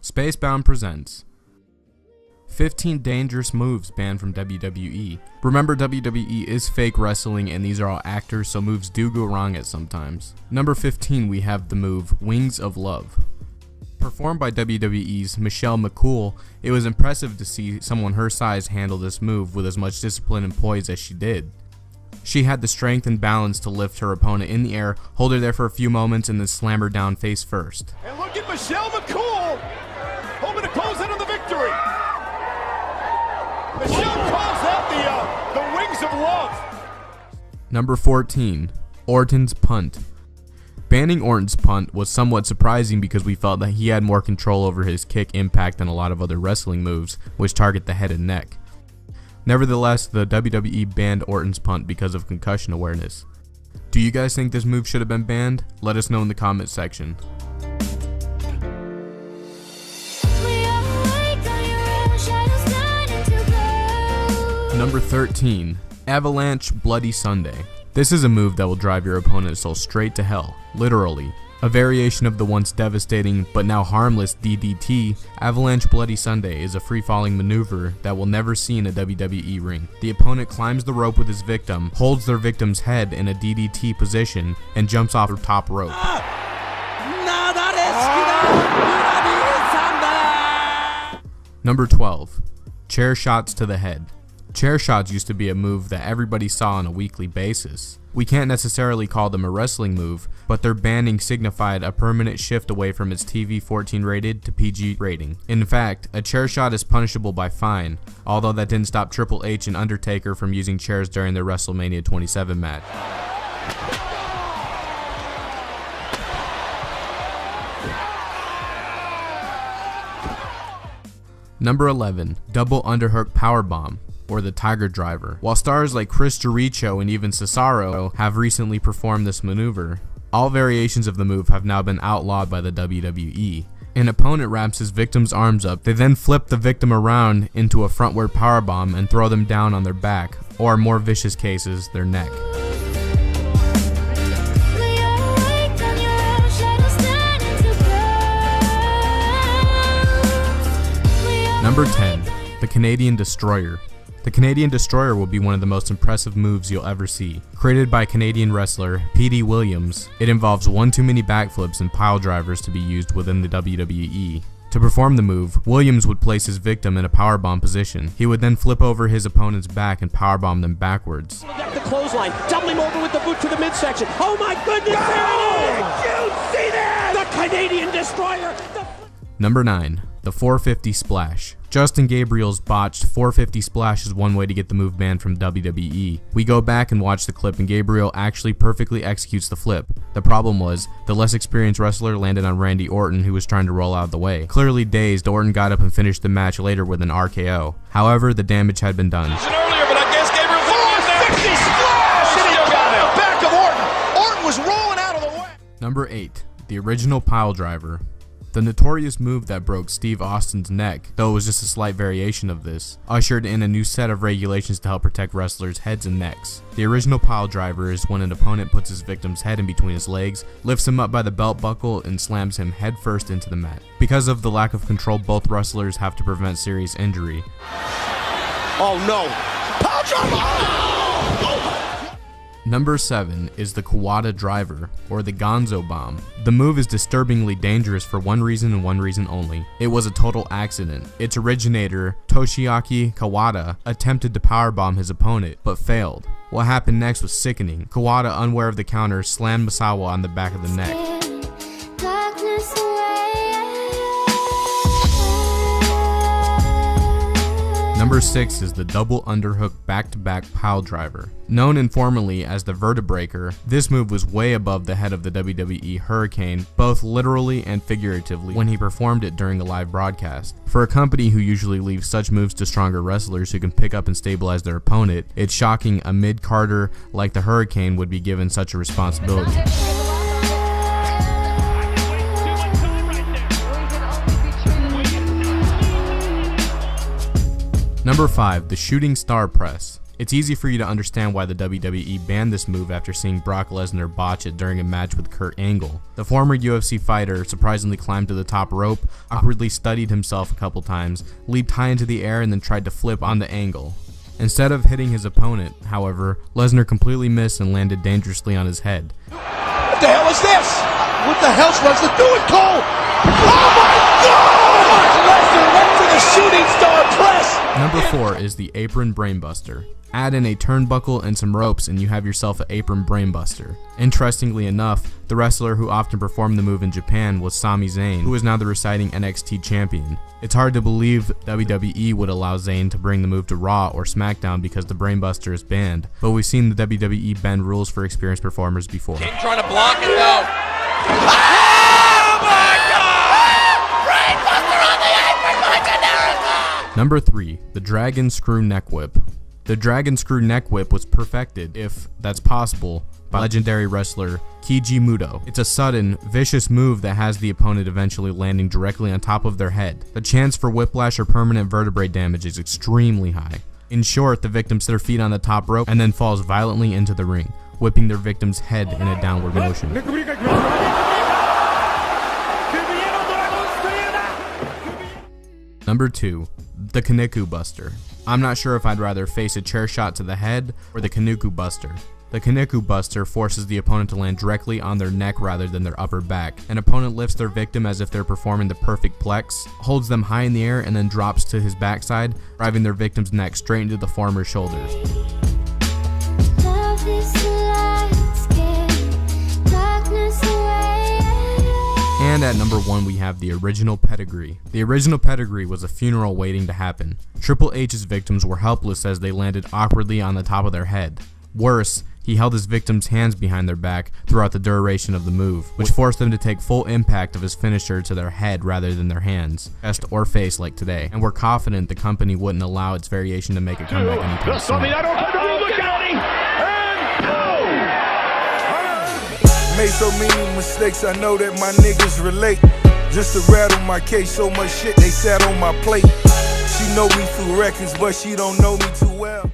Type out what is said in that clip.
Spacebound presents 15 dangerous moves banned from WWE. Remember, WWE is fake wrestling and these are all actors, so moves do go wrong at sometimes. Number 15, we have the move Wings of Love. Performed by WWE's Michelle McCool, it was impressive to see someone her size handle this move with as much discipline and poise as she did. She had the strength and balance to lift her opponent in the air, hold her there for a few moments, and then slam her down face first. And look at Michelle McCool, hoping to close in on the victory. Michelle calls that the Wings of Love. Number 14, Orton's Punt. Banning Orton's punt was somewhat surprising because we felt that he had more control over his kick impact than a lot of other wrestling moves, which target the head and neck. Nevertheless, the WWE banned Orton's punt because of concussion awareness. Do you guys think this move should have been banned? Let us know in the comments section. Number 13, Avalanche Bloody Sunday. This is a move that will drive your opponent's soul straight to hell, literally. A variation of the once devastating but now harmless DDT, Avalanche Bloody Sunday is a free-falling maneuver that we'll never see in a WWE ring. The opponent climbs the rope with his victim, holds their victim's head in a DDT position, and jumps off the top rope. Number 12, Chair Shots to the Head. Chair shots used to be a move that everybody saw on a weekly basis. We can't necessarily call them a wrestling move, but their banning signified a permanent shift away from its TV 14 rated to PG rating. In fact, a chair shot is punishable by fine, although that didn't stop Triple H and Undertaker from using chairs during their WrestleMania 27 match. Number 11, Double Underhook Powerbomb, or the Tiger Driver. While stars like Chris Jericho and even Cesaro have recently performed this maneuver, all variations of the move have now been outlawed by the WWE. An opponent wraps his victim's arms up, they then flip the victim around into a frontward powerbomb and throw them down on their back, or in more vicious cases, their neck. Number 10, the Canadian Destroyer. The Canadian Destroyer will be one of the most impressive moves you'll ever see. Created by Canadian wrestler P.D. Williams, it involves one too many backflips and pile drivers to be used within the WWE. To perform the move, Williams would place his victim in a powerbomb position. He would then flip over his opponent's back and powerbomb them backwards. The clothesline, doubling over with the boot to the midsection. Oh my goodness, there it is! Did you see that? The Canadian Destroyer! Number 9, the 450 Splash. Justin Gabriel's botched 450 splash is one way to get the move banned from WWE. We go back and watch the clip and Gabriel actually perfectly executes the flip. The problem was, the less experienced wrestler landed on Randy Orton, who was trying to roll out of the way. Clearly dazed, Orton got up and finished the match later with an RKO. However, the damage had been done. Earlier, but I guess Gabriel 450 splash! And he got the back of Orton. Orton was rolling out of the way. Number 8, the original pile driver. The notorious move that broke Steve Austin's neck, though it was just a slight variation of this, ushered in a new set of regulations to help protect wrestlers' heads and necks. The original pile driver is when an opponent puts his victim's head in between his legs, lifts him up by the belt buckle, and slams him headfirst into the mat. Because of the lack of control, both wrestlers have to prevent serious injury. Oh no! Pile driver! Number 7 is the Kawada Driver, or the Gonzo Bomb. The move is disturbingly dangerous for one reason and one reason only. It was a total accident. Its originator, Toshiaki Kawada, attempted to powerbomb his opponent, but failed. What happened next was sickening. Kawada, unaware of the counter, slammed Misawa on the back of the neck. Number 6 is the double underhook back-to-back pile driver. Known informally as the Vertebreaker, this move was way above the head of the WWE Hurricane, both literally and figuratively, when he performed it during a live broadcast. For a company who usually leaves such moves to stronger wrestlers who can pick up and stabilize their opponent, it's shocking a mid-carder like the Hurricane would be given such a responsibility. Number 5, the Shooting Star Press. It's easy for you to understand why the WWE banned this move after seeing Brock Lesnar botch it during a match with Kurt Angle. The former UFC fighter surprisingly climbed to the top rope, awkwardly studied himself a couple times, leaped high into the air, and then tried to flip on the Angle. Instead of hitting his opponent, however, Lesnar completely missed and landed dangerously on his head. What the hell is this? What the hell's Lesnar doing, Cole? Oh my God! Lesnar went for the shooting star press! Number 4 is the apron brainbuster. Add in a turnbuckle and some ropes and you have yourself an apron brainbuster. Interestingly enough, the wrestler who often performed the move in Japan was Sami Zayn, who is now the residing NXT champion. It's hard to believe WWE would allow Zayn to bring the move to Raw or SmackDown because the brainbuster is banned, but we've seen the WWE bend rules for experienced performers before. King trying to block it though. Oh my God! Brainbuster on the apron like America! Number 3, the Dragon Screw Neck Whip. The Dragon Screw Neck Whip was perfected, if that's possible, by legendary wrestler Keiji Muto. It's a sudden, vicious move that has the opponent eventually landing directly on top of their head. The chance for whiplash or permanent vertebrae damage is extremely high. In short, the victim sets their feet on the top rope and then falls violently into the ring, whipping their victim's head in a downward motion. Number 2, the Kaneko Buster. I'm not sure if I'd rather face a chair shot to the head or the Kaneko Buster. The Kaneko Buster forces the opponent to land directly on their neck rather than their upper back. An opponent lifts their victim as if they're performing the perfect plex, holds them high in the air and then drops to his backside, driving their victim's neck straight into the former's shoulders. And at number 1 we have the original pedigree. The original pedigree was a funeral waiting to happen. Triple H's victims were helpless as they landed awkwardly on the top of their head. Worse, he held his victims' hands behind their back throughout the duration of the move, which forced them to take full impact of his finisher to their head rather than their hands, chest, or face like today, and we're confident the company wouldn't allow its variation to make a comeback anytime soon. Made so many mistakes, I know that my niggas relate. Just to rattle my case, so much shit they sat on my plate. She know me through records, but she don't know me too well.